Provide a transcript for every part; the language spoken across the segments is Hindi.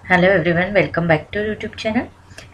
Hello everyone, welcome back to YouTube channel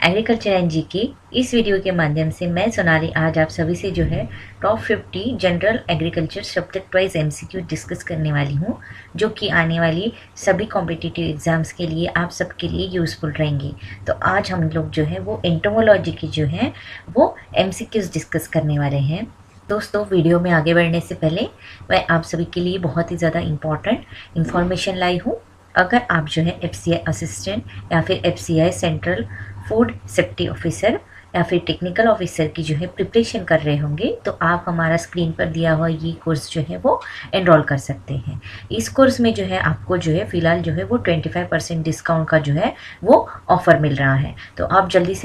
agriculture and जी की। इस वीडियो के माध्यम से मैं सोनाली आज आप सभी से जो है top 50 general agriculture subject wise MCQ discuss करने वाली हूँ, जो कि आने वाली सभी कॉम्पिटिटिव एग्जाम्स के लिए आप सबके लिए यूज़फुल रहेंगे। तो आज हम लोग जो है वो एंटोमोलॉजी की जो है वो एमसीक्यूज डिस्कस करने वाले हैं। दोस्तों, वीडियो में आगे बढ़ने से पहले मैं आप सभी के लिए बहुत ही ज़्यादा इम्पॉर्टेंट इन्फॉर्मेशन लाई हूँ। अगर आप जो है एफसीआई असिस्टेंट या फिर FCI central food safety officer या फिर टेक्निकल ऑफिसर की जो है प्रिपरेशन कर रहे होंगे, तो आप हमारा स्क्रीन पर दिया हुआ ये कोर्स जो है वो एनरोल कर सकते हैं। इस कोर्स में जो है आपको जो है फ़िलहाल जो है वो 25% डिस्काउंट का जो है वो ऑफ़र मिल रहा है। तो आप जल्दी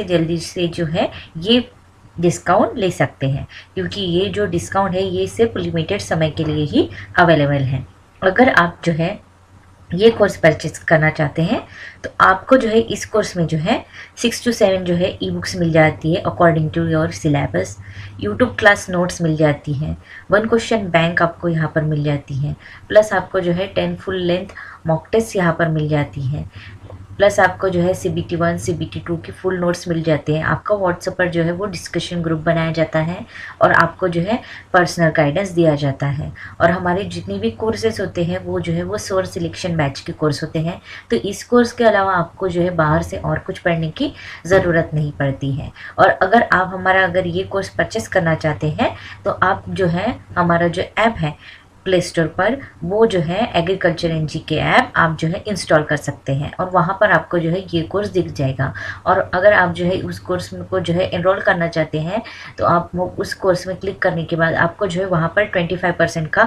से जो है ये डिस्काउंट ले सकते हैं, क्योंकि ये जो डिस्काउंट है ये सिर्फ लिमिटेड समय के लिए ही अवेलेबल है। अगर आप जो है ये कोर्स परचेज करना चाहते हैं तो आपको जो है इस कोर्स में जो है 6 to 7 जो है ई बुक्स मिल जाती है according to your syllabus. YouTube class notes मिल जाती हैं, 1 क्वेश्चन बैंक आपको यहाँ पर मिल जाती है, प्लस आपको जो है 10 फुल लेंथ मॉक टेस्ट यहाँ पर मिल जाती है, प्लस आपको जो है CBT 1 CBT 2 की फुल नोट्स मिल जाते हैं। आपका व्हाट्सएप पर जो है वो डिस्कशन ग्रुप बनाया जाता है और आपको जो है पर्सनल गाइडेंस दिया जाता है। और हमारे जितने भी कोर्सेज होते हैं वो जो है वो सोर्स सिलेक्शन बैच के कोर्स होते हैं। तो इस कोर्स के अलावा आपको जो है बाहर से और कुछ पढ़ने की ज़रूरत नहीं पड़ती है। और अगर ये कोर्स परचेस करना चाहते हैं तो आप जो है हमारा जो ऐप है प्ले स्टोर पर, वो जो है एग्रीकल्चर एंड जी के ऐप आप जो है इंस्टॉल कर सकते हैं और वहाँ पर आपको जो है ये कोर्स दिख जाएगा। और अगर आप जो है उस कोर्स में को जो है एनरोल करना चाहते हैं तो आप उस कोर्स में क्लिक करने के बाद आपको जो है वहाँ पर 25% का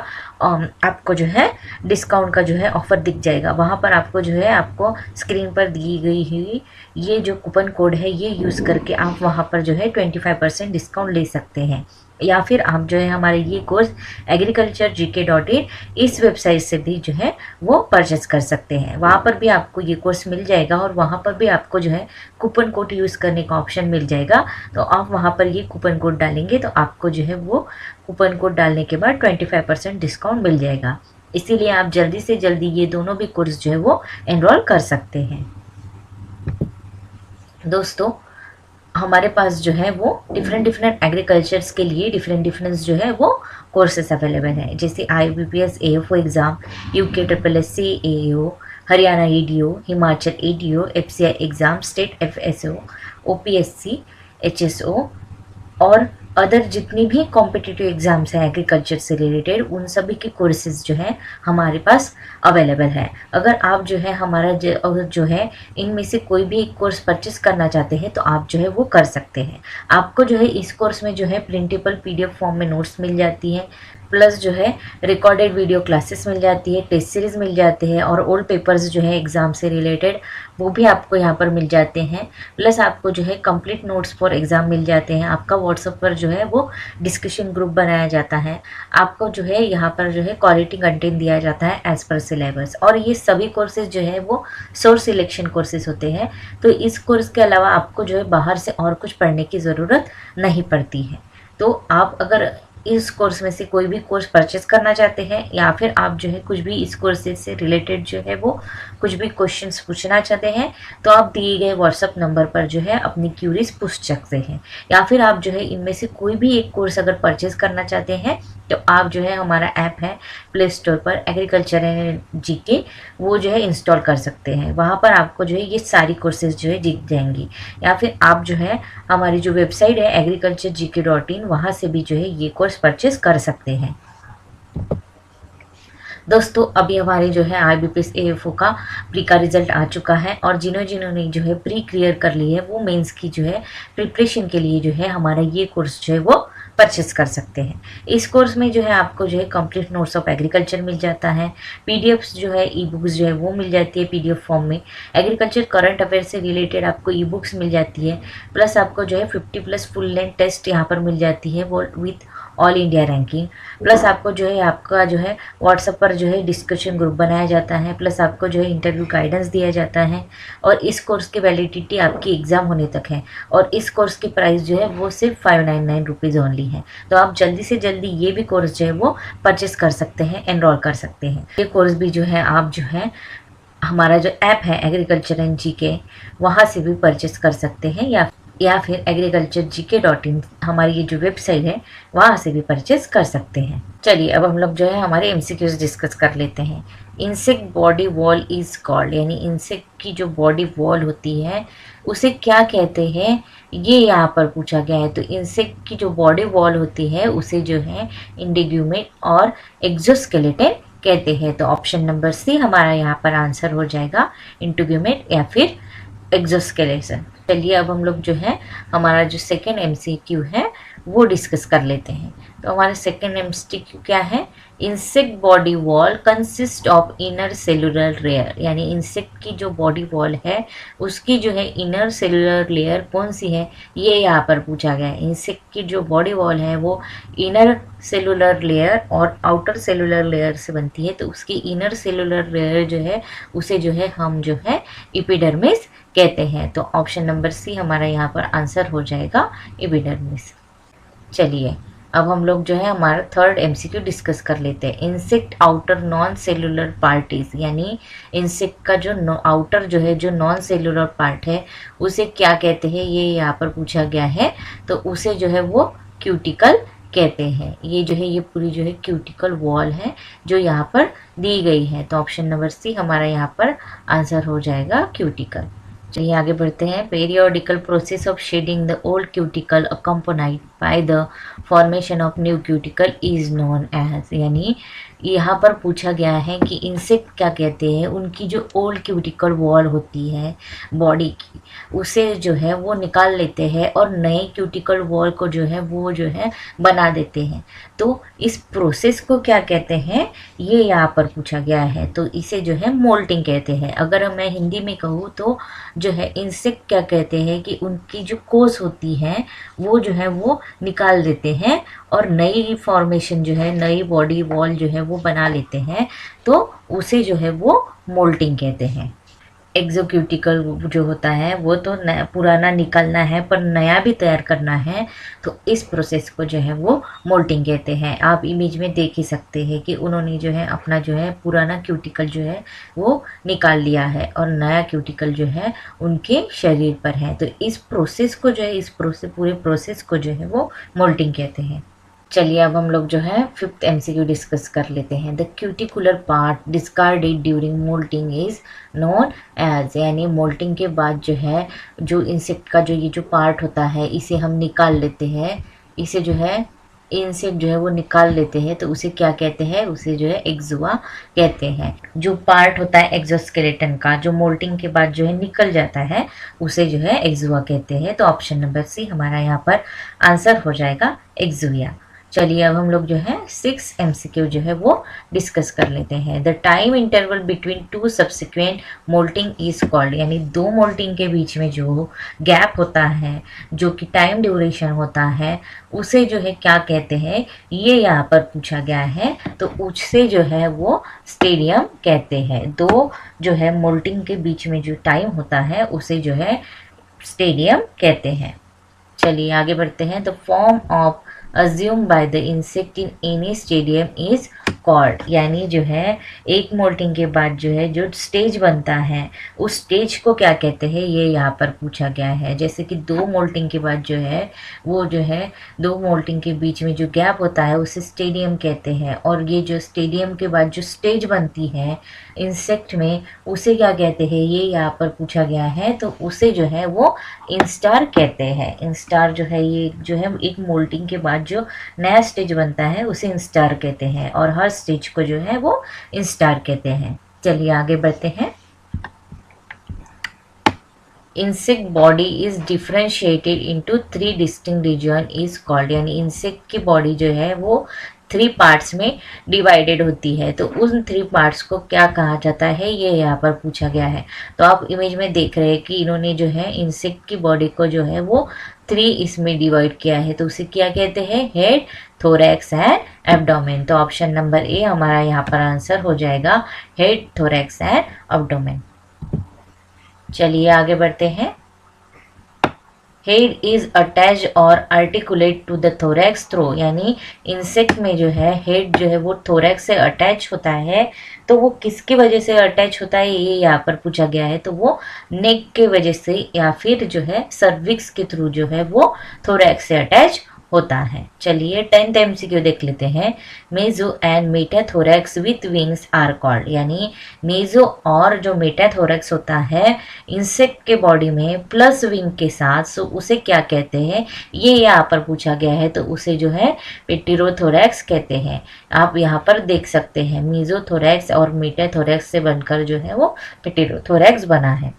आपको जो है डिस्काउंट का जो है ऑफ़र दिख जाएगा। वहाँ पर आपको जो है आपको स्क्रीन पर दी गई हुई ये जो कूपन कोड है ये यूज़ करके आप वहाँ पर जो है 25% डिस्काउंट ले सकते हैं। या फिर आप जो है हमारे ये कोर्स agriculturegk.in इस वेबसाइट से भी जो है वो परचेज कर सकते हैं। वहाँ पर भी आपको ये कोर्स मिल जाएगा और वहाँ पर भी आपको जो है कूपन कोड यूज़ करने का ऑप्शन मिल जाएगा। तो आप वहाँ पर ये कूपन कोड डालेंगे तो आपको जो है वो कूपन कोड डालने के बाद 25% डिस्काउंट मिल जाएगा। इसीलिए आप जल्दी से जल्दी ये दोनों भी कोर्स जो है वो एनरोल कर सकते हैं। दोस्तों, हमारे पास जो है वो डिफरेंट एग्रीकल्चर्स के लिए डिफरेंट जो है वो कोर्सेस अवेलेबल हैं, जैसे IBPS AFO exam, UK SSSC AAO, Haryana EDO, Himachal EDO, FCI exam, state FSO, OPSC HSO और अदर जितनी भी कॉम्पिटिटिव एग्ज़ाम्स हैं एग्रीकल्चर से रिलेटेड, उन सभी के कोर्सेज़ जो हैं हमारे पास अवेलेबल है। अगर आप जो है हमारा जो है इनमें से कोई भी एक कोर्स परचेस करना चाहते हैं तो आप जो है वो कर सकते हैं। आपको जो है इस कोर्स में जो है प्रिंटेबल PDF फॉर्म में नोट्स मिल जाती हैं, प्लस जो है रिकॉर्डेड वीडियो क्लासेस मिल जाती है, टेस्ट सीरीज़ मिल जाते हैं और ओल्ड पेपर्स जो है एग्ज़ाम से रिलेटेड वो भी आपको यहाँ पर मिल जाते हैं। प्लस आपको जो है कंप्लीट नोट्स फॉर एग्ज़ाम मिल जाते हैं। आपका व्हाट्सएप पर जो है वो डिस्कशन ग्रुप बनाया जाता है। आपको जो है यहाँ पर जो है क्वालिटी कंटेंट दिया जाता है एज़ पर सिलेबस। और ये सभी कोर्सेज जो है वो सोर्स सिलेक्शन कोर्सेज होते हैं। तो इस कोर्स के अलावा आपको जो है बाहर से और कुछ पढ़ने की ज़रूरत नहीं पड़ती है। तो आप अगर इस कोर्स में से कोई भी कोर्स परचेस करना चाहते हैं या फिर आप जो है कुछ भी इस कोर्सेज से रिलेटेड जो है वो कुछ भी क्वेश्चंस पूछना चाहते हैं, तो आप दिए गए व्हाट्सएप नंबर पर जो है अपनी क्यूरीज पूछ सकते हैं। या फिर आप जो है इनमें से कोई भी एक कोर्स अगर परचेस करना चाहते हैं तो आप जो है हमारा ऐप है प्ले स्टोर पर एग्रीकल्चर एंड GK, वो जो है इंस्टॉल कर सकते हैं। वहाँ पर आपको जो है ये सारी कोर्सेज जो है दिख जाएंगी। या फिर आप जो है हमारी जो वेबसाइट है agriculturegk.in, वहाँ से भी जो है ये कोर्स परचेस कर सकते हैं। दोस्तों, अभी हमारे जो है IBPS AFO का प्री का रिजल्ट आ चुका है और जिन्होंने जो है प्री क्लियर कर ली है वो मेंस की जो है प्रिपरेशन के लिए जो है हमारा ये कोर्स जो है वो परचेस कर सकते हैं। इस कोर्स में जो है आपको जो है कंप्लीट नोट्स ऑफ एग्रीकल्चर मिल जाता है, PDFs जो है ई बुक्स जो है वो मिल जाती है PDF फॉर्म में, एग्रीकल्चर करंट अफेयर से रिलेटेड आपको ई बुक्स मिल जाती है, प्लस आपको जो है 50+ फुल लेंथ टेस्ट यहाँ पर मिल जाती है वो with all India ranking. Plus आपको जो है आपका जो है व्हाट्सएप पर जो है डिस्कशन ग्रुप बनाया जाता है, प्लस आपको जो है इंटरव्यू गाइडेंस दिया जाता है। और इस कोर्स की वैलिडिटी आपकी एग्ज़ाम होने तक है और इस कोर्स की प्राइस जो है वो सिर्फ 599 रुपीज़ ओनली है। तो आप जल्दी से जल्दी ये भी कोर्स जो है वो परचेस कर सकते हैं, एनरोल कर सकते हैं। ये कोर्स भी जो है आप जो है हमारा जो ऐप है एग्रीकल्चर एंड जीके, वहाँ से भी परचेस कर सकते हैं, या फिर agriculturegk.in हमारी ये जो वेबसाइट है वहाँ से भी परचेस कर सकते हैं। चलिए अब हम लोग जो है हमारे एमसीक्यूज डिस्कस कर लेते हैं। Insect body wall is called, यानी इंसेक्ट की जो बॉडी वॉल होती है उसे क्या कहते हैं, ये यहाँ पर पूछा गया है। तो इंसेक्ट की जो बॉडी वॉल होती है उसे जो है इंडिग्यूमेट और एक्सोस्केलेटन कहते हैं। तो ऑप्शन नंबर सी हमारा यहाँ पर आंसर हो जाएगा, इंटीग्यूमेट या फिर एक्सोस्केलेटन। चलिए अब हम लोग जो है हमारा जो सेकेंड एमसीक्यू है वो डिस्कस कर लेते हैं। तो हमारा सेकेंड एमसीक्यू क्या है, insect body wall consist of inner cellular layer, यानी इंसेक्ट की जो बॉडी वॉल है उसकी जो है इनर सेलुलर लेयर कौन सी है, ये यहाँ पर पूछा गया है। इंसेक्ट की जो बॉडी वॉल है वो इनर सेलुलर लेयर और आउटर सेलुलर लेयर से बनती है। तो उसकी इनर सेलुलर लेयर जो है उसे जो है हम जो है एपिडर्मिस कहते हैं। तो ऑप्शन नंबर सी हमारा यहाँ पर आंसर हो जाएगा, एपिडर्मिस। चलिए अब हम लोग जो है हमारा थर्ड एमसीक्यू डिस्कस कर लेते हैं। Insect outer non cellular parties, यानी इंसेक्ट का जो आउटर जो है जो नॉन सेलुलर पार्ट है उसे क्या कहते हैं, ये यहाँ पर पूछा गया है। तो उसे जो है वो क्यूटिकल कहते हैं। ये जो है ये पूरी जो है क्यूटिकल वॉल है जो यहाँ पर दी गई है। तो ऑप्शन नंबर सी हमारा यहाँ पर आंसर हो जाएगा, क्यूटिकल। चलिए आगे बढ़ते हैं। Periodical process of shedding the old cuticle accompanied by the formation of new cuticle is known as, यानी यहाँ पर पूछा गया है कि इंसेक्ट क्या कहते हैं, उनकी जो ओल्ड क्यूटिकल वॉल होती है बॉडी की उसे जो है वो निकाल लेते हैं और नए क्यूटिकल वॉल को जो है वो जो है बना देते हैं। तो इस प्रोसेस को क्या कहते हैं, ये यहाँ पर पूछा गया है। तो इसे जो है मोल्टिंग कहते हैं। अगर मैं हिंदी में कहूँ तो जो है इंसेक्ट क्या कहते हैं कि उनकी जो कोस होती है वो जो है वो निकाल देते हैं और नई फॉर्मेशन जो है नई बॉडी वॉल जो है वो बना लेते हैं। तो उसे जो है वो मोल्टिंग कहते हैं। एक्सोक्यूटिकल जो होता है वो तो पुराना निकालना है पर नया भी तैयार करना है, तो इस प्रोसेस को जो है वो मोल्टिंग कहते हैं। आप इमेज में देख ही सकते हैं कि उन्होंने जो है अपना जो है पुराना क्यूटिकल जो है वो निकाल लिया है और नया क्यूटिकल जो है उनके शरीर पर है। तो इस प्रोसेस को जो है पूरे प्रोसेस को जो है वो मोल्टिंग कहते हैं। चलिए अब हम लोग जो है फिफ्थ एमसीक्यू डिस्कस कर लेते हैं। The cuticular part discarded during moulting is known as, यानी मोल्टिंग के बाद जो है जो इंसेक्ट का जो ये जो पार्ट होता है इसे हम निकाल लेते हैं, इसे जो है इंसेक्ट जो है वो निकाल लेते हैं। तो उसे क्या कहते हैं, उसे जो है एक्जुआ कहते हैं। जो पार्ट होता है एक्सोस्केलेटन का जो मोल्टिंग के बाद जो है निकल जाता है उसे जो है एक्जुआ कहते हैं। तो ऑप्शन नंबर सी हमारा यहाँ पर आंसर हो जाएगा, एक्जुआ। चलिए अब हम लोग जो है 6 एमसीक्यू जो है वो डिस्कस कर लेते हैं। The time interval between 2 subsequent moulting is called, यानी 2 मोल्टिंग के बीच में जो गैप होता है जो कि टाइम ड्यूरेशन होता है उसे जो है क्या कहते हैं, ये यहाँ पर पूछा गया है। तो उससे जो है वो स्टेडियम कहते हैं। 2 जो है मोल्टिंग के बीच में जो टाइम होता है उसे जो है स्टेडियम कहते हैं। चलिए आगे बढ़ते हैं। The form of assumed by the insect in any stadium is called, यानी जो है एक मोल्टिंग के बाद जो है जो स्टेज बनता है उस स्टेज को क्या कहते हैं, ये यहाँ पर पूछा गया है। जैसे कि 2 मोल्टिंग के बाद जो है वो जो है 2 मोल्टिंग के बीच में जो गैप होता है उसे स्टेडियम कहते हैं, और ये जो स्टेडियम के बाद जो स्टेज बनती है इंसेक्ट में उसे क्या कहते हैं, ये यहाँ पर पूछा गया है। तो उसे जो है वो इंस्टार कहते हैं। इंस्टार जो है ये जो है एक मोल्टिंग के बाद जो नया स्टेज बनता है उसे इंस्टार कहते हैं, और हर स्टेज को जो है वो इंस्टार कहते हैं। चलिए आगे बढ़ते हैं। Insect body is differentiated into 3 distinct region is called, यानी इंसेक्ट की बॉडी जो है वो 3 पार्ट्स में डिवाइडेड होती है। तो उन 3 पार्ट्स को क्या कहा जाता है, ये यहाँ पर पूछा गया है। तो आप इमेज में देख रहे हैं कि इन्होंने जो है इंसेक्ट की बॉडी को जो है वो 3 इसमें डिवाइड किया है। तो उसे क्या कहते हैं, हेड, थोरैक्स एंड एब्डोमेन। तो ऑप्शन नंबर ए हमारा यहाँ पर आंसर हो जाएगा, हेड, थोरैक्स एंड एब्डोमेन। चलिए आगे बढ़ते हैं। हेड इज अटैच और articulate to the thorax through, यानी इंसेक्ट में जो है हेड जो है वो थोरैक्स से अटैच होता है। तो वो किसकी वजह से अटैच होता है ये यहाँ पर पूछा गया है। तो वो नेक के वजह से या फिर जो है सर्विक्स के थ्रू जो है वो थोरैक्स से अटैच होता है। चलिए 10th MCQ देख लेते हैं। Meso and metathorax with wings are called, यानी मेजो और जो मेटाथोरैक्स होता है इंसेक्ट के बॉडी में प्लस विंग के साथ, सो उसे क्या कहते हैं ये यहाँ पर पूछा गया है। तो उसे जो है पेटिरोथोरैक्स कहते हैं। आप यहाँ पर देख सकते हैं मीजोथोरैक्स और मेटाथोरैक्स से बनकर जो है वो पेटिरोथोरैक्स बना है।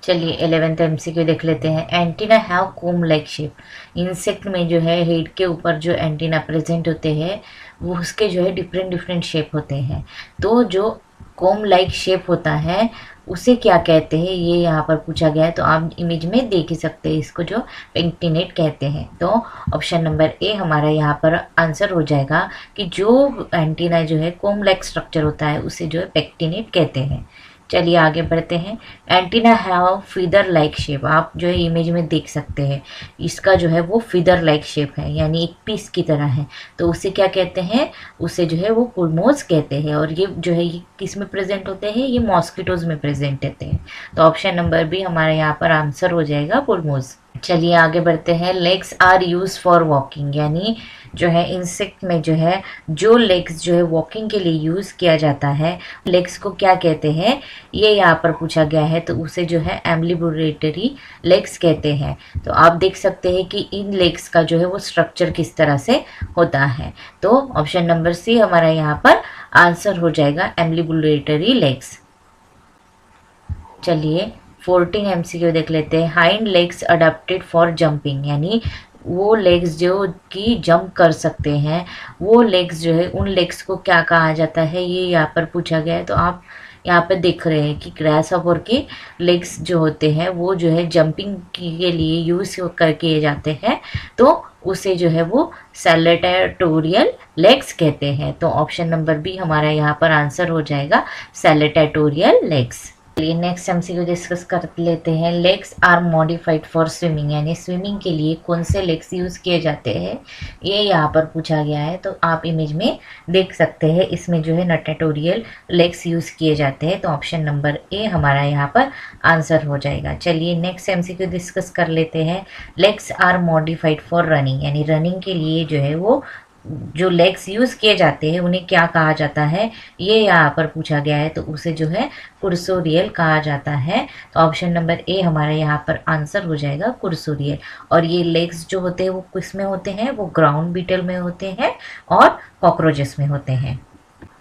चलिए 11th MCQ देख लेते हैं। Antenna have comb like shape. Insect में जो है हेड के ऊपर जो एंटीना प्रेजेंट होते हैं वो उसके जो है डिफरेंट डिफरेंट शेप होते हैं। तो जो कोम लाइक शेप होता है उसे क्या कहते हैं ये यहाँ पर पूछा गया है। तो आप इमेज में देख ही सकते हैं, इसको जो पेक्टिनेट कहते हैं। तो ऑप्शन नंबर ए हमारा यहाँ पर आंसर हो जाएगा कि जो एंटीना जो है कोम लाइक स्ट्रक्चर होता है उसे जो है पेक्टिनेट कहते हैं। चलिए आगे बढ़ते हैं। Antenna have feather like shape. आप जो है इमेज में देख सकते हैं, इसका जो है वो फीदर लाइक शेप है, यानी एक पीस की तरह है। तो उसे क्या कहते हैं, उसे जो है वो पुलमोज कहते हैं। और ये जो है ये किस में प्रेजेंट होते हैं, ये मॉस्किटोज में प्रेजेंट होते हैं। तो ऑप्शन नंबर बी हमारे यहाँ पर आंसर हो जाएगा पुलमोज। चलिए आगे बढ़ते हैं। Legs are use for walking, यानी जो है इंसेक्ट में जो है जो लेग्स जो है वॉकिंग के लिए यूज़ किया जाता है, लेग्स को क्या कहते हैं ये यहाँ पर पूछा गया है। तो उसे जो है एम्बुलेटरी लेग्स कहते हैं। तो आप देख सकते हैं कि इन लेग्स का जो है वो स्ट्रक्चर किस तरह से होता है। तो ऑप्शन नंबर सी हमारा यहाँ पर आंसर हो जाएगा, एम्बुलेटरी लेग्स। चलिए 14 MCQ देख लेते हैं। Hind legs adapted for jumping, यानी वो लेग्स जो कि जंप कर सकते हैं, वो लेग्स जो है उन लेग्स को क्या कहा जाता है ये यहाँ पर पूछा गया है। तो आप यहाँ पे देख रहे हैं कि ग्रासहॉपर के लेग्स जो होते हैं वो जो है जंपिंग के लिए यूज़ कर किए जाते हैं। तो उसे जो है वो सैलेटाटोरियल लेग्स कहते हैं। तो ऑप्शन नंबर बी हमारा यहाँ पर आंसर हो जाएगा, सैलेटाटोरियल लेग्स। चलिए नेक्स्ट MCQ डिस्कस कर लेते हैं। Legs are modified for swimming, यानी स्विमिंग के लिए कौन से लेग्स यूज़ किए जाते हैं ये यहाँ पर पूछा गया है। तो आप इमेज में देख सकते हैं, इसमें जो है नटाटोरियल लेग्स यूज़ किए जाते हैं। तो ऑप्शन नंबर ए हमारा यहाँ पर आंसर हो जाएगा। चलिए नेक्स्ट MCQ डिस्कस कर लेते हैं। Legs are modified for running, यानी रनिंग के लिए जो है वो जो लेग्स यूज़ किए जाते हैं उन्हें क्या कहा जाता है ये यहाँ पर पूछा गया है। तो उसे जो है कुर्सोरियल कहा जाता है। तो ऑप्शन नंबर ए हमारा यहाँ पर आंसर हो जाएगा, कुर्सोरियल। और ये लेग्स जो होते हैं वो किस में होते हैं, वो ग्राउंड बीटल में होते हैं और कॉकरोचेस में होते हैं।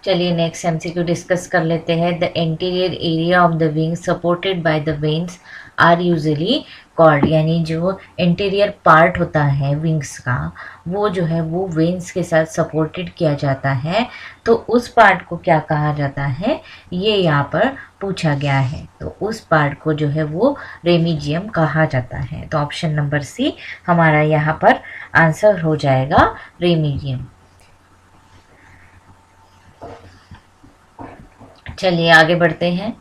चलिए नेक्स्ट MCQ डिस्कस कर लेते हैं। The interior area of the wing supported by the veins are usually called, यानी जो इंटीरियर पार्ट होता है विंग्स का वो जो है वो वेन्स के साथ सपोर्टेड किया जाता है। तो उस पार्ट को क्या कहा जाता है ये यहाँ पर पूछा गया है। तो उस पार्ट को जो है वो रेमिजियम कहा जाता है। तो ऑप्शन नंबर सी हमारा यहाँ पर आंसर हो जाएगा, रेमिजियम। चलिए आगे बढ़ते हैं।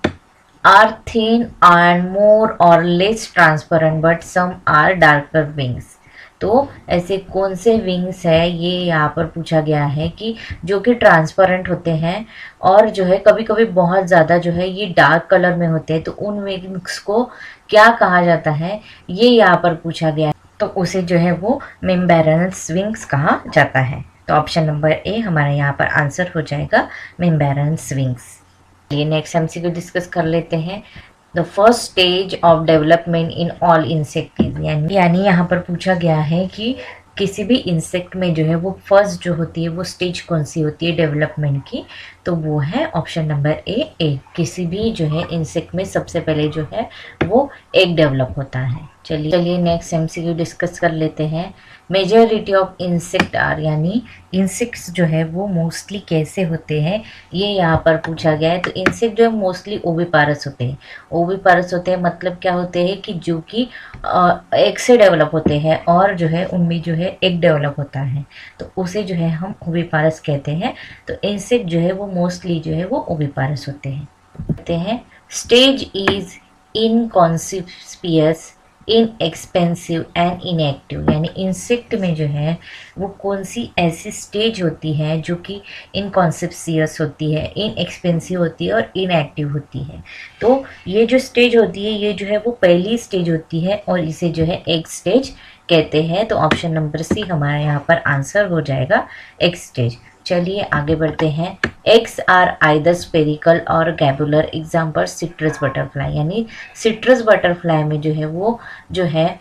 आर थिन एंड मोर और less transparent but some are darker wings. तो ऐसे कौन से विंग्स है ये यहाँ पर पूछा गया है कि जो कि ट्रांसपेरेंट होते हैं और जो है कभी कभी बहुत ज़्यादा जो है ये डार्क कलर में होते हैं। तो उन विंग्स को क्या कहा जाता है ये यहाँ पर पूछा गया है। तो उसे जो है वो मेम्ब्रेनस विंग्स कहा जाता है। तो ऑप्शन नंबर ए हमारा यहाँ पर आंसर हो जाएगा, मेम्ब्रेनस विंग्स। ये नेक्स्ट MCQ डिस्कस कर लेते हैं। The first stage of development in all insect, यानी यहाँ पर पूछा गया है कि किसी भी इंसेक्ट में जो है वो फर्स्ट जो होती है वो स्टेज कौन सी होती है डेवलपमेंट की। तो वो है ऑप्शन नंबर ए। किसी भी जो है इंसेक्ट में सबसे पहले जो है वो एग डेवलप होता है। चलिए नेक्स्ट MCQ डिस्कस कर लेते हैं। मेजॉरिटी ऑफ इंसेक्ट आर, यानी इंसेक्ट्स जो है वो मोस्टली कैसे होते हैं ये यहाँ पर पूछा गया है। तो इंसेक्ट जो है मोस्टली ओविपारस होते हैं। ओविपारस होते हैं मतलब क्या होते हैं कि जो कि एग से डेवलप होते हैं और जो है उनमें जो है एग डेवलप होता है। तो उसे जो है हम ओविपारस कहते हैं। तो इंसेक्ट जो है वो मोस्टली जो है वो ओविपारस होते हैं। Stage is inconspicuous, inexpensive and inactive, यानी इंसेक्ट में जो है वो कौन सी ऐसी स्टेज होती है जो कि इनकॉन्सेप्सियस होती है, इनएक्सपेंसिव होती है और इनएक्टिव होती है। तो ये जो स्टेज होती है ये जो है वो पहली स्टेज होती है और इसे जो है एग स्टेज कहते हैं। तो ऑप्शन नंबर सी हमारा यहाँ पर आंसर हो जाएगा एग स्टेज। चलिए आगे बढ़ते हैं। एग्स आर आइदर स्पेरिकल और गैबुलर, एग्जाम्पल सिट्रस बटरफ्लाई, यानी सिट्रस बटरफ्लाई में जो है वो जो है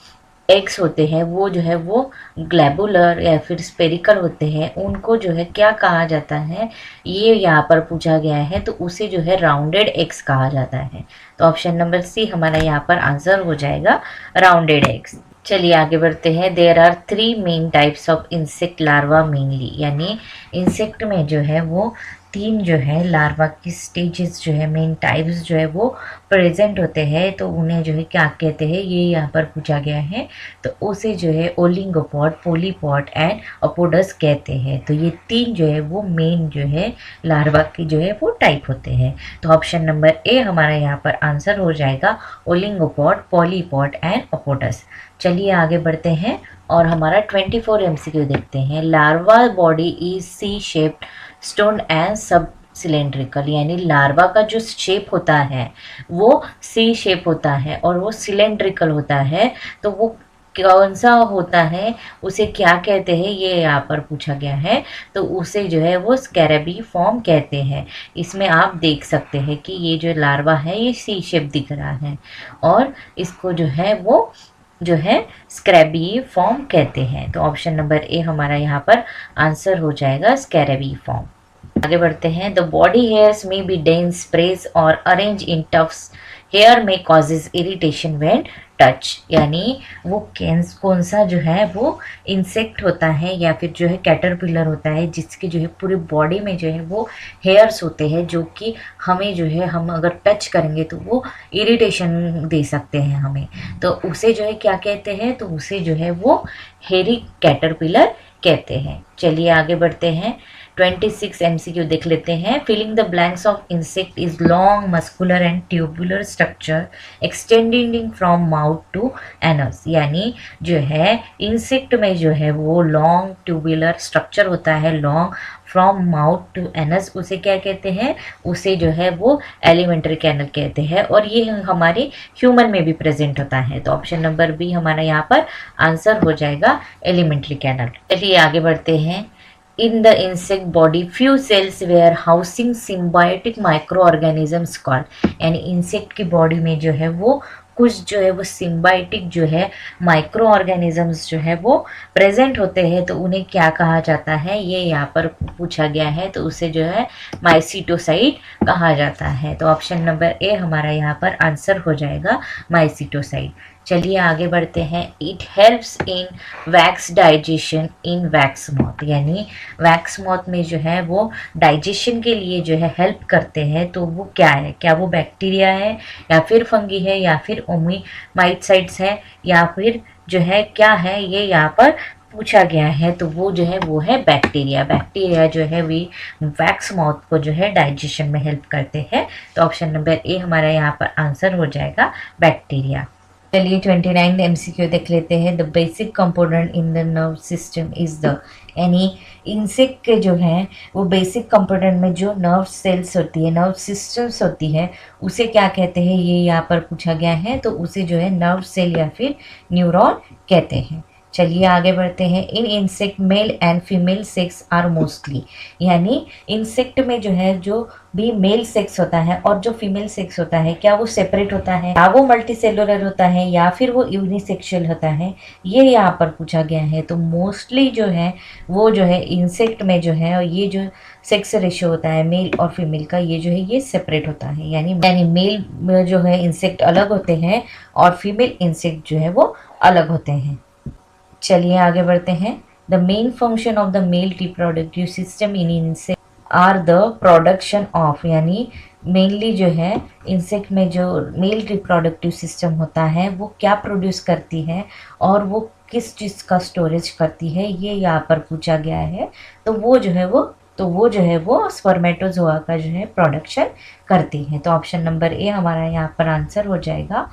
एग्स होते हैं वो जो है वो ग्लैबुलर या फिर स्पेरिकल होते हैं, उनको जो है क्या कहा जाता है ये यहाँ पर पूछा गया है, तो उसे जो है राउंडेड एग्स कहा जाता है। तो ऑप्शन नंबर सी हमारा यहाँ पर आंसर हो जाएगा राउंडेड एग्स। चलिए आगे बढ़ते हैं। There are 3 main types of insect larva mainly, यानी इंसेक्ट में जो है वो 3 जो है लार्वा की स्टेजेस जो है, मेन टाइप्स जो है वो प्रेजेंट होते हैं। तो उन्हें जो है क्या कहते हैं ये यहाँ पर पूछा गया है, तो उसे जो है ओलिंगोपॉड, पोलीपॉड एंड अपोडस कहते हैं। तो ये 3 जो है वो मेन जो है लार्वा की जो है वो टाइप होते हैं। तो ऑप्शन नंबर ए हमारा यहाँ पर आंसर हो जाएगा ओलिंगोपॉड, पोलीपॉड एंड अपोडस। चलिए आगे बढ़ते हैं और हमारा 24 MCQ देखते हैं। Larva body is C shaped, stone and sub cylindrical, यानी लार्वा का जो शेप होता है वो सी शेप होता है और वो सिलेंड्रिकल होता है। तो वो कौन सा होता है, उसे क्या कहते हैं ये यहाँ पर पूछा गया है। तो उसे जो है वो स्कैरेबी फॉर्म कहते हैं। इसमें आप देख सकते हैं कि ये जो लार्वा है ये सी शेप दिख रहा है और इसको जो है वो जो है स्क्रैबी फॉर्म कहते हैं। तो ऑप्शन नंबर ए हमारा यहाँ पर आंसर हो जाएगा स्कैरेबी फॉर्म। आगे बढ़ते हैं। द बॉडी हेयर्स में बी डेंस, स्प्रेस और अरेंज इन टफ्स, हेयर में कॉजेज इरिटेशन व्हेन टच, यानी वो कौन सा जो है वो इंसेक्ट होता है या फिर जो है कैटरपिलर होता है जिसकी जो है पूरी बॉडी में जो है वो हेयर्स होते हैं जो कि हमें जो है हम अगर टच करेंगे तो वो इरिटेशन दे सकते हैं हमें। तो उसे जो है क्या कहते हैं, तो उसे जो है वो हेरी कैटरपिलर कहते हैं। चलिए आगे बढ़ते हैं। 26 MCQ देख लेते हैं। Filling the blanks of insect is long muscular and tubular structure extending from mouth to anus, यानी जो है इंसेक्ट में जो है वो लॉन्ग ट्यूबुलर स्ट्रक्चर होता है, long from mouth to anus, उसे क्या कहते हैं, उसे जो है वो एलिमेंट्री कैनल कहते हैं और ये हमारे ह्यूमन में भी प्रेजेंट होता है। तो ऑप्शन नंबर बी हमारा यहाँ पर आंसर हो जाएगा एलिमेंट्री कैनल। चलिए आगे बढ़ते हैं। In the insect body, few cells were housing symbiotic microorganisms called, यानी इंसेक्ट की बॉडी में जो है वो कुछ जो है वो सिम्बायोटिक जो है माइक्रो ऑर्गेनिजम्स जो है वो प्रेजेंट होते हैं। तो उन्हें क्या कहा जाता है ये यहाँ पर पूछा गया है, तो उसे जो है माइसिटोसाइट कहा जाता है। तो ऑप्शन नंबर ए हमारा यहाँ पर आंसर हो जाएगा माइसिटोसाइट। चलिए आगे बढ़ते हैं। It helps in wax digestion in wax moth, यानी वैक्स मॉथ में जो है वो डाइजेशन के लिए जो है हेल्प करते हैं। तो वो क्या है, क्या वो बैक्टीरिया है या फिर फंगी है या फिर ओमीमाइसाइट्स है या फिर जो है क्या है, ये यहाँ पर पूछा गया है। तो वो जो है वो है बैक्टीरिया। बैक्टीरिया जो है वे वैक्स मॉथ को जो है डाइजेशन में हेल्प करते हैं। तो ऑप्शन नंबर ए हमारा यहाँ पर आंसर हो जाएगा बैक्टीरिया। चलिए 29 MCQ देख लेते हैं। The basic component in the nerve system is the, यानी इंसेक्ट के जो है वो बेसिक कंपोनेंट में जो नर्व सेल्स होती है, नर्व सिस्टम्स होती है, उसे क्या कहते हैं ये यहाँ पर पूछा गया है। तो उसे जो है नर्व सेल या फिर न्यूरॉन कहते हैं। चलिए आगे बढ़ते हैं। In insect male and female sex are mostly, यानी इंसेक्ट में जो है जो भी मेल सेक्स होता है और जो फीमेल सेक्स होता है क्या वो सेपरेट होता है या वो मल्टी सेलुलर होता है या फिर वो यूनिसेक्सुअल होता है, ये यहाँ पर पूछा गया है। तो मोस्टली जो है वो जो है इंसेक्ट में जो है और ये जो सेक्स रेशियो होता है मेल और फीमेल का ये जो है ये सेपरेट होता है, यानी मेल जो है इंसेक्ट अलग होते हैं और फीमेल इंसेक्ट जो है वो अलग होते हैं। चलिए आगे बढ़ते हैं। The main function of the male reproductive system in insect are the production of, यानी मेनली जो है इंसेक्ट में जो मेल रिप्रोडक्टिव सिस्टम होता है वो क्या प्रोड्यूस करती है और वो किस चीज़ का स्टोरेज करती है, ये यहाँ पर पूछा गया है। तो वो जो है वो स्पर्मेटोजोआ का जो है प्रोडक्शन करती है। तो ऑप्शन नंबर ए हमारा यहाँ पर आंसर हो जाएगा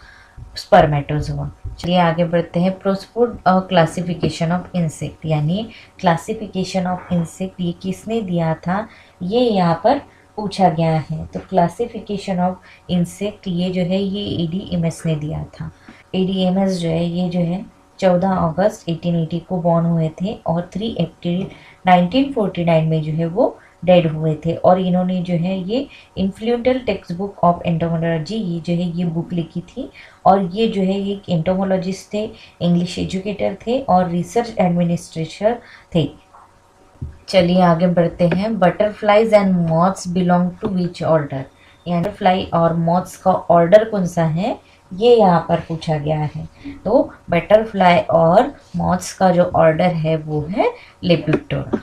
स्पर्मेटोजोआ। चलिए आगे बढ़ते हैं। प्रोस्पोड क्लासिफिकेशन ऑफ इंसेक्ट, यानी क्लासिफिकेशन ऑफ इंसेक्ट ये किसने दिया था, ये यहाँ पर पूछा गया है। तो क्लासिफिकेशन ऑफ इंसेक्ट ये जो है ये एडीएमएस ने दिया था। एडीएमएस जो है ये जो है 14 अगस्त 1880 को बॉर्न हुए थे और 3 अप्रैल 1949 में जो है वो डेड हुए थे। और इन्होंने जो है ये इन्फ्लुएंटल टेक्स्ट बुक ऑफ एंटोमोलॉजी ये जो है ये बुक लिखी थी। और ये जो है एक एंटोमोलॉजिस्ट थे, इंग्लिश एजुकेटर थे और रिसर्च एडमिनिस्ट्रेटर थे। चलिए आगे बढ़ते हैं। Butterflies and moths belong to which order, यानी बटरफ्लाई और मॉथ्स का ऑर्डर कौन सा है, ये यहाँ पर पूछा गया है। तो बटरफ्लाई और मॉथ्स का जो ऑर्डर है वो है लेपिडोप्टेरा।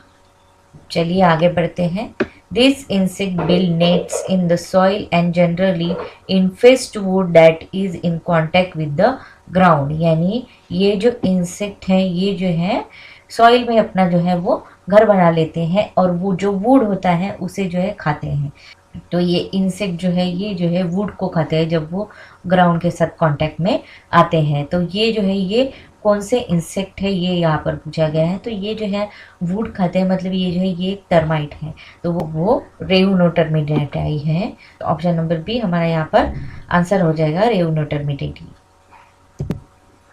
चलिए आगे बढ़ते हैं। This insect build nets in the soil and generally इन्फेस्ट would that is in contact with the ground, यानी ये जो इंसेक्ट है ये जो है सॉइल में अपना जो है वो घर बना लेते हैं और वो जो वुड होता है उसे जो है खाते हैं। तो ये इंसेक्ट जो है ये जो है वुड को खाते हैं जब वो ग्राउंड के साथ कांटेक्ट में आते हैं। तो ये जो है ये कौन से इंसेक्ट है ये यहाँ पर पूछा गया है। तो ये जो है वुड खाते हैं, मतलब ये जो है ये एक टर्माइट है। तो वो रेउनोटर्मिडेटाई है। तो ऑप्शन नंबर बी हमारा यहाँ पर आंसर हो जाएगा, रेउनोटर्मिडेटी।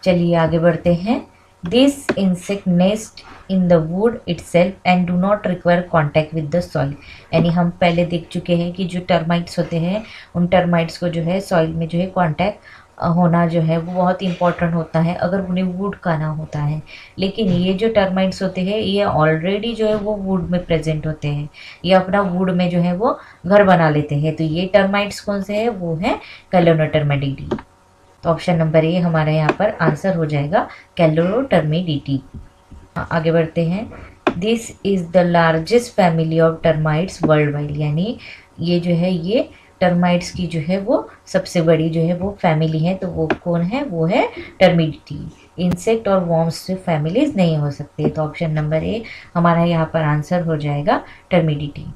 चलिए आगे बढ़ते हैं। This insect nest in the wood itself and do not require contact with the soil, यानी हम पहले देख चुके हैं कि जो टर्माइट्स होते हैं उन टर्माइट्स को जो है सॉइल में जो है कॉन्टैक्ट होना जो है वो बहुत इंपॉर्टेंट होता है अगर उन्हें वुड खाना होता है। लेकिन ये जो टर्माइट्स होते हैं ये ऑलरेडी जो है वो वुड में प्रेजेंट होते हैं, ये अपना वुड में जो है वो घर बना लेते हैं। तो ये टर्माइट्स कौन से है, वो है कैलोनोटर्मिडिटी। तो ऑप्शन नंबर ए हमारा यहाँ पर आंसर हो जाएगा, कैलोनोटर्मिडिटी। आगे बढ़ते हैं। This is the largest family of termites world wide, यानी ये जो है ये टर्माइट्स की जो है वो सबसे बड़ी जो है वो फैमिली है। तो वो कौन है, वो है टर्मिडिटी। इंसेक्ट और वॉर्म्स से फैमिलीज नहीं हो सकते। तो ऑप्शन नंबर ए हमारा यहाँ पर आंसर हो जाएगा, टर्मिडिटी।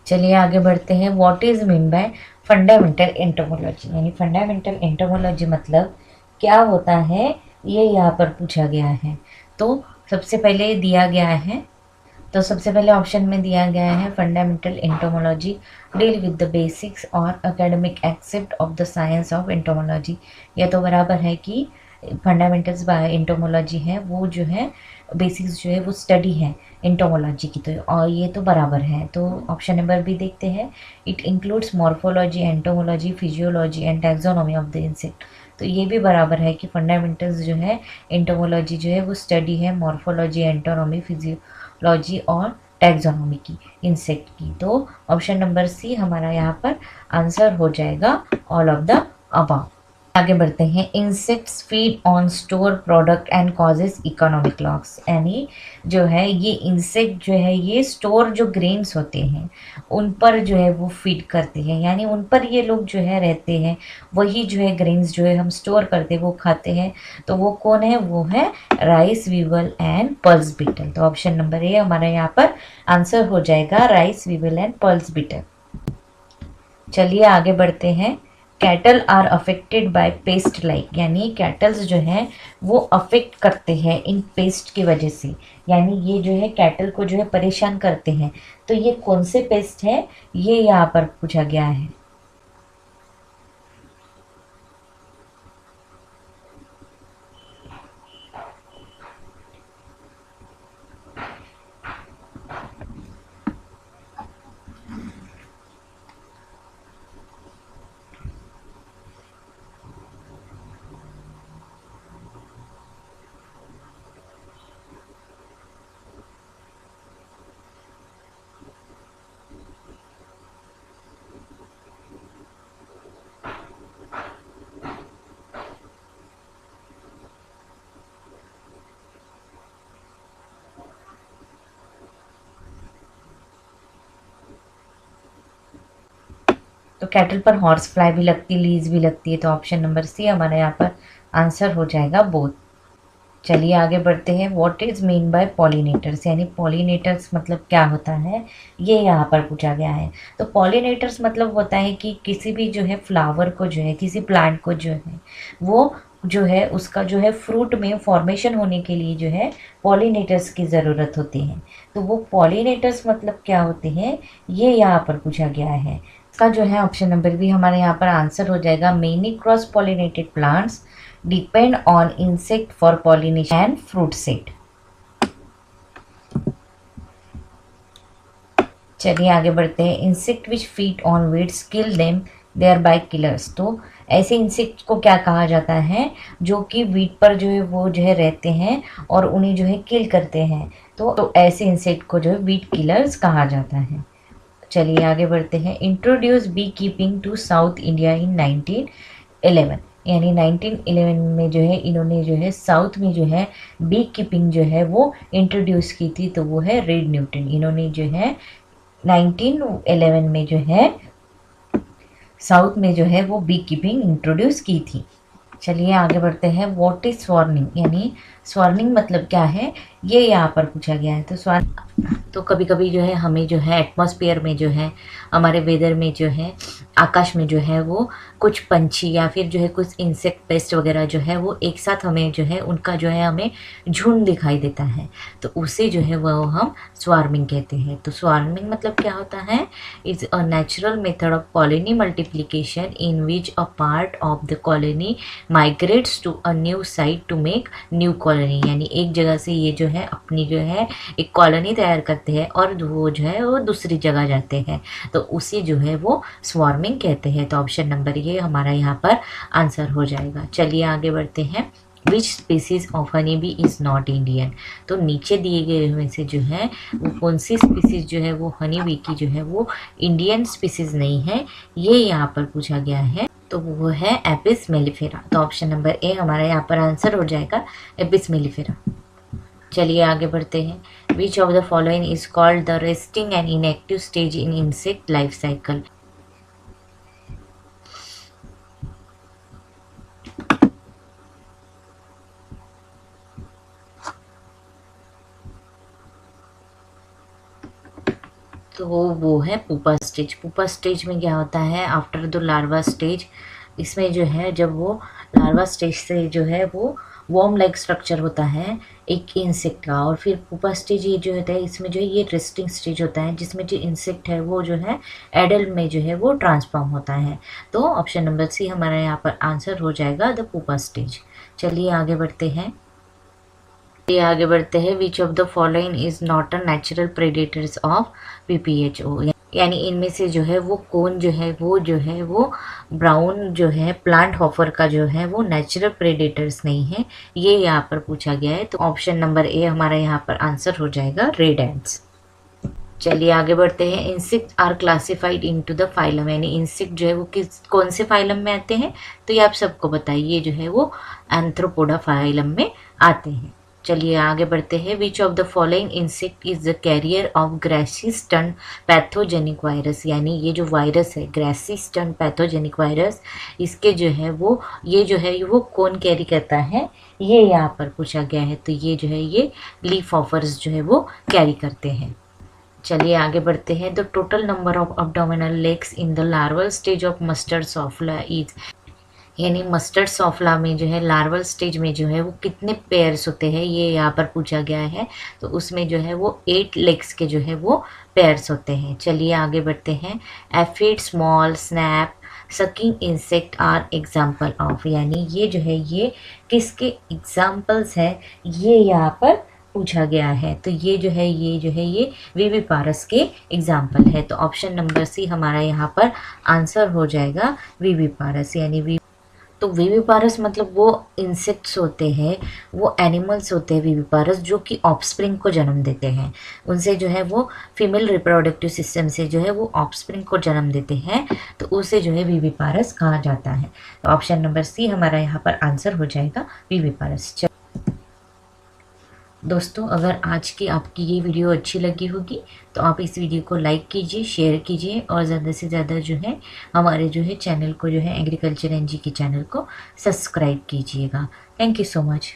चलिए आगे बढ़ते हैं। What is mean by fundamental entomology, यानी फंडामेंटल एंटोमोलॉजी मतलब क्या होता है, ये यहाँ पर पूछा गया है। तो सबसे पहले दिया गया है, तो सबसे पहले ऑप्शन में दिया गया है fundamental entomology deal with the basics और academic except of the science of entomology. यह तो बराबर है कि फंडामेंटल्स बाय एंटोमोलॉजी है वो जो है बेसिक्स जो है वो स्टडी है एंटोमोलॉजी की। तो और ये तो बराबर है। तो ऑप्शन नंबर बी देखते हैं। It includes morphology, entomology, physiology and taxonomy of the insect. तो ये भी बराबर है कि फंडामेंटल्स जो है एंटोमोलॉजी जो है वो स्टडी है मॉर्फोलॉजी, एंटोनॉमी, फिजियोलॉजी और टैक्सोनॉमी की इंसेक्ट की। तो ऑप्शन नंबर सी हमारा यहाँ पर आंसर हो जाएगा, ऑल ऑफ द अबव। आगे बढ़ते हैं। Insects feed on store product and causes economic loss, यानी जो है ये इंसेक्ट जो है ये स्टोर जो ग्रेन्स होते हैं उन पर जो है वो फीड करते हैं, यानी उन पर ये लोग जो है रहते हैं। वही जो है ग्रेन्स जो है हम स्टोर करते हैं वो खाते हैं। तो वो कौन है, वो है rice weevil and pulse beetle. तो ऑप्शन नंबर ए हमारा यहाँ पर आंसर हो जाएगा, rice weevil and pulse beetle. चलिए आगे बढ़ते हैं। Cattle are affected by pest like, यानी कैटल्स जो हैं वो अफेक्ट करते हैं इन पेस्ट की वजह से, यानी ये जो है कैटल को जो है परेशान करते हैं। तो ये कौन से पेस्ट है, ये यहाँ पर पूछा गया है। तो कैटल पर हॉर्स फ्लाई भी लगती है, लीज भी लगती है। तो ऑप्शन नंबर सी हमारा यहाँ पर आंसर हो जाएगा, बोथ। चलिए आगे बढ़ते हैं। What is mean by pollinators, यानी पॉलिनेटर्स मतलब क्या होता है, ये यहाँ पर पूछा गया है। तो पॉलिनेटर्स मतलब होता है कि किसी भी जो है फ्लावर को जो है, किसी प्लांट को जो है वो जो है उसका जो है फ्रूट में फॉर्मेशन होने के लिए जो है पॉलिनेटर्स की ज़रूरत होती है। तो वो पॉलिनेटर्स मतलब क्या होते हैं, ये यहाँ पर पूछा गया है। इसका जो है ऑप्शन नंबर बी हमारे यहाँ पर आंसर हो जाएगा। Many cross pollinated plants depend on insect for pollination and fruit set. चलिए आगे बढ़ते हैं। Insect which feed on weeds kill them they are by killers. तो ऐसे इंसेक्ट को क्या कहा जाता है, जो कि वीट पर जो है वो जो है रहते हैं और उन्हें जो है किल करते हैं। तो ऐसे इंसेक्ट को जो है वीट किलर्स कहा जाता है। चलिए आगे बढ़ते हैं। Introduce bee keeping to South India in 1911। यानी 1911 में जो है इन्होंने जो है साउथ में जो है बी कीपिंग जो है वो इंट्रोड्यूस की थी। तो वो है रेड न्यूटन। इन्होंने जो है 1911 में जो है साउथ में जो है वो बी कीपिंग इंट्रोड्यूस की थी। चलिए आगे बढ़ते हैं। व्हाट इज स्वार्निंग, यानी स्वार्निंग मतलब क्या है, ये यहाँ पर पूछा गया है। तो कभी कभी जो है हमें जो है एटमॉस्फेयर में जो है हमारे वेदर में जो है आकाश में जो है वो कुछ पंछी या फिर जो है कुछ इंसेक्ट पेस्ट वगैरह जो है वो एक साथ हमें जो है उनका जो है हमें झुंड दिखाई देता है। तो उसे जो है वो हम स्वार्मिंग कहते हैं। तो स्वार्मिंग मतलब क्या होता है, is a natural method of colony multiplication in which a part of the colony migrates to a new site to make new colony. यानी एक जगह से ये जो है अपनी जो है एक कॉलोनी तैयार करते हैं और वो जो है वो दूसरी जगह जाते हैं। तो उसे जो है वो स्वार्मिंग कहते हैं। तो ऑप्शन नंबर ये हमारा यहाँ पर आंसर हो जाएगा। चलिए आगे बढ़ते हैं। Which species of honey bee is not Indian. तो नीचे दिए गए में से जो है वो कौन सी स्पीसीज जो है वो हनी बी की जो है वो इंडियन स्पीसीज नहीं है, ये यहाँ पर पूछा गया है। तो वो है एपिस मेलिफेरा। तो ऑप्शन नंबर ए हमारा यहाँ पर आंसर हो जाएगा, एपिस मेलिफेरा। चलिए आगे बढ़ते हैं। Which of the following is called the resting and inactive stage in insect life cycle. तो वो है पुपा स्टेज। पुपा स्टेज में क्या होता है, आफ्टर द लार्वा स्टेज, इसमें जो है जब वो लार्वा स्टेज से जो है वो वॉर्म लाइक स्ट्रक्चर होता है एक इंसेक्ट का, और फिर पुपा स्टेज ये जो होता है इसमें जो है ये रेस्टिंग स्टेज होता है, जिसमें जो इंसेक्ट है वो जो है एडल्ट में जो है वो ट्रांसफॉर्म होता है। तो ऑप्शन नंबर सी हमारा यहाँ पर आंसर हो जाएगा, द पुपा स्टेज। चलिए आगे बढ़ते हैं। ये आगे बढ़ते हैं। Which of the following is not a natural predators of PPHO। यानी इनमें से जो है वो कौन जो है वो ब्राउन जो है प्लांट हॉफर का जो है वो नेचुरल प्रेडेटर्स नहीं है, ये यहाँ पर पूछा गया है। तो ऑप्शन नंबर ए हमारा यहाँ पर आंसर हो जाएगा, रेड एंट्स। चलिए आगे बढ़ते हैं। Insect are classified into the phylum. यानी इंसेक्ट जो है वो कौन से फाइलम में आते हैं, तो ये आप सबको बताइए, जो है वो एंथ्रोपोडा फाइलम में आते हैं। चलिए आगे बढ़ते हैं। Which of the following insect is the carrier of grassy stunt pathogenic virus. यानी ये जो वायरस है ग्रेसी स्टन पैथोजेनिक वायरस, इसके जो है वो ये जो है वो कौन कैरी करता है, ये यहाँ पर पूछा गया है। तो ये जो है ये लीफ ऑफर्स जो है वो कैरी करते हैं। चलिए आगे बढ़ते हैं। The total number of abdominal legs in the larval stage of mustard sawfly is. यानी मस्टर्ड सॉफ्ला में जो है लार्वल स्टेज में जो है वो कितने पेयर्स होते हैं, ये यहाँ पर पूछा गया है। तो उसमें जो है वो 8 लेग्स के जो है वो पेयर्स होते हैं। चलिए आगे बढ़ते हैं। Aphid, small, snap, sucking insect are example of. यानी ये जो है ये किसके एग्जाम्पल्स है, ये यहाँ पर पूछा गया है। तो ये जो है ये विविपारस के एग्जाम्पल है। तो ऑप्शन नंबर सी हमारा यहाँ पर आंसर हो जाएगा, विविपारस। यानी तो विविपारस मतलब वो इंसेक्ट्स होते हैं, वो एनिमल्स होते हैं विविपारस, जो कि ऑफस्प्रिंग को जन्म देते हैं। उनसे जो है वो फीमेल रिप्रोडक्टिव सिस्टम से जो है वो ऑफस्प्रिंग को जन्म देते हैं, तो उसे जो है विविपारस कहा जाता है। तो ऑप्शन नंबर सी हमारा यहाँ पर आंसर हो जाएगा, विविपारस। दोस्तों अगर आज की आपकी ये वीडियो अच्छी लगी होगी तो आप इस वीडियो को लाइक कीजिए, शेयर कीजिए, और ज़्यादा से ज़्यादा जो है हमारे जो है चैनल को जो है एग्रीकल्चर एनजी के चैनल को सब्सक्राइब कीजिएगा। Thank you so much.